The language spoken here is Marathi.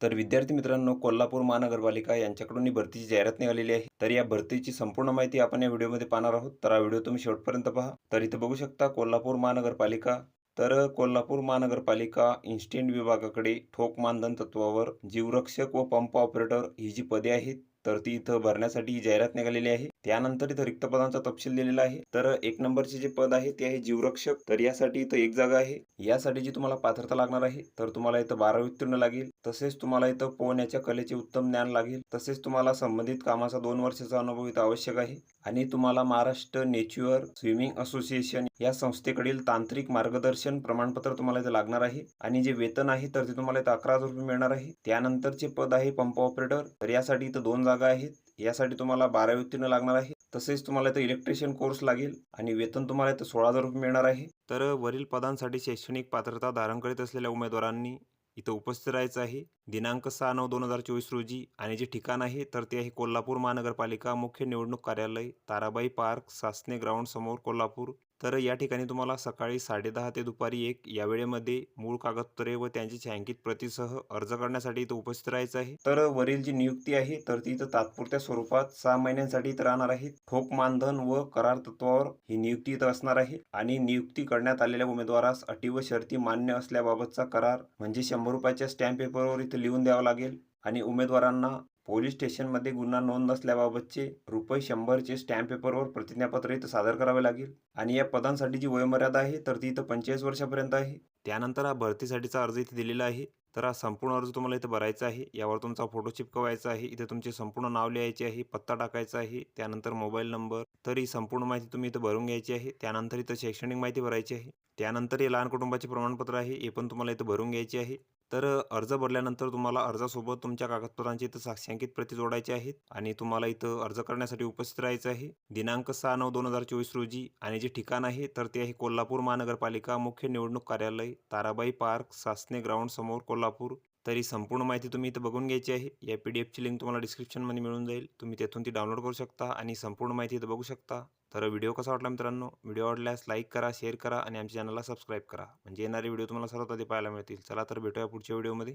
तर विद्यार्थी मित्रांनो, कोल्हापूर महानगरपालिका यांच्याकडून ही भरतीची जाहिरात निघालेली आहे. तर या भरतीची संपूर्ण माहिती आपण या व्हिडिओमध्ये पाहणार आहोत. तर हा व्हिडिओ तुम्ही शेवटपर्यंत पहा. तर इथे बघू शकता कोल्हापूर महानगरपालिका. तर कोल्हापूर महानगरपालिका इन्स्टिंट विभागाकडे ठोक मानधन तत्त्वावर जीवरक्षक व पंप ऑपरेटर ही जी पदे आहेत, तर ती इथं भरण्यासाठी ही जाहिरात निघालेली आहे. त्यानंतर इथं रिक्त पदांचा तपशील दिलेला आहे. तर 1 नंबरचे जे पद आहे ते आहे जीवरक्षक. तर यासाठी इथं 1 जागा आहे. यासाठी जी तुम्हाला पात्रता लागणार आहे, तर तुम्हाला इथं 12वी उत्तीर्ण लागेल. तसेच तुम्हाला इथं पोहण्याच्या कलेचे उत्तम ज्ञान लागेल. तसेच तुम्हाला संबंधित कामाचा 2 वर्षाचा अनुभव इथं आवश्यक आहे. आणि तुम्हाला महाराष्ट्र नेच्युअर स्विमिंग असोसिएशन या संस्थेकडील तांत्रिक मार्गदर्शन प्रमाणपत्र तुम्हाला इथं लागणार आहे. आणि जे वेतन आहे तर ते तुम्हाला इथं 11,000 रुपये मिळणार आहे. त्यानंतरचे पद आहे पंप ऑपरेटर. तर यासाठी इथं 2 जागा आहेत. यासाठी तुम्हाला 12वी उत्तीर्ण लागणार आहे. तसेच तुम्हाला इथं इलेक्ट्रिशियन कोर्स लागेल आणि वेतन तुम्हाला इथं 16,000 रुपये मिळणार आहे. तर वरील पदांसाठी शैक्षणिक पात्रता धारण करीत असलेल्या उमेदवारांनी इथं उपस्थित राहायचं आहे. दिनांक 6/9/2024 रोजी आणि जे ठिकाण आहे तर ते आहे कोल्हापूर महानगरपालिका मुख्य निवडणूक कार्यालय, ताराबाई पार्क, सासणे ग्राउंड समोर कोल्हापूर. तर या ठिकाणी तुम्हाला सकाळी 10:30 ते दुपारी 1 या वेळेमध्ये मूळ कागदपत्रे व त्यांची छायांकित प्रतीसह अर्ज करण्यासाठी इथं उपस्थित राहायचं आहे. तर वरील जी नियुक्ती आहे तर ती इथं तात्पुरत्या स्वरूपात 6 महिन्यांसाठी इथं राहणार आहे. ठोक मानधन व करार तत्वावर ही नियुक्ती इथं असणार आहे. आणि नियुक्ती करण्यात आलेल्या उमेदवारास अटी व शर्ती मान्य असल्याबाबतचा करार म्हणजे ₹100च्या स्टॅम्प पेपरवर इथं लिहून द्यावा लागेल. आणि उमेदवारांना पोलीस स्टेशनमध्ये गुन्हा नोंद नसल्याबाबतचे ₹100चे स्टॅम्प पेपरवर प्रतिज्ञापत्र इथं सादर करावे लागेल. आणि या पदांसाठी जी वयोमर्यादा आहे तर ती इथं 45 वर्षापर्यंत आहे. त्यानंतर हा भरतीसाठीचा अर्ज इथे दिलेला आहे. तर हा संपूर्ण अर्ज तुम्हाला इथं भरायचा आहे. यावर तुमचा फोटो चिपकवायचा आहे. इथे तुमचे संपूर्ण नाव लिहायचे आहे, पत्ता टाकायचा आहे, त्यानंतर मोबाईल नंबर. तर ही संपूर्ण माहिती तुम्ही इथं भरून घ्यायची आहे. त्यानंतर इथं शैक्षणिक माहिती भरायची आहे. त्यानंतर हे लहान कुटुंबाचे प्रमाणपत्र आहे, हे पण तुम्हाला इथं भरून घ्यायचे आहे. तर अर्ज भरल्यानंतर तुम्हाला अर्जासोबत तुमच्या कागदपत्रांची इथं साक्षांकित प्रती जोडायची आहेत आणि तुम्हाला इथं अर्ज करण्यासाठी उपस्थित राहायचं आहे. दिनांक 6/9/2024 रोजी आणि जे ठिकाण आहे तर ते आहे कोल्हापूर महानगरपालिका मुख्य निवडणूक कार्यालय, ताराबाई पार्क, सासणे ग्राउंड समोर कोल्हापूर. तर ही संपूर्ण माहिती तुम्ही इथं बघून घ्यायची आहे. या पी-डी-एफची लिंक तुम्हाला डिस्क्रिप्शनमध्ये मिळून जाईल. तुम्ही तेथून ती डाउनलोड करू शकता आणि संपूर्ण माहिती इथं बघू शकता. तर व्हिडिओ कसा वाटला मित्रांनो? व्हिडिओ आवडल्यास लाईक करा, शेअर करा आणि आमच्या चॅनलला सबस्क्राईब करा. म्हणजे येणारे व्हिडिओ तुम्हाला सर्वात आधी पाहायला मिळतील. चला तर भेटूया पुढच्या व्हिडिओमध्ये.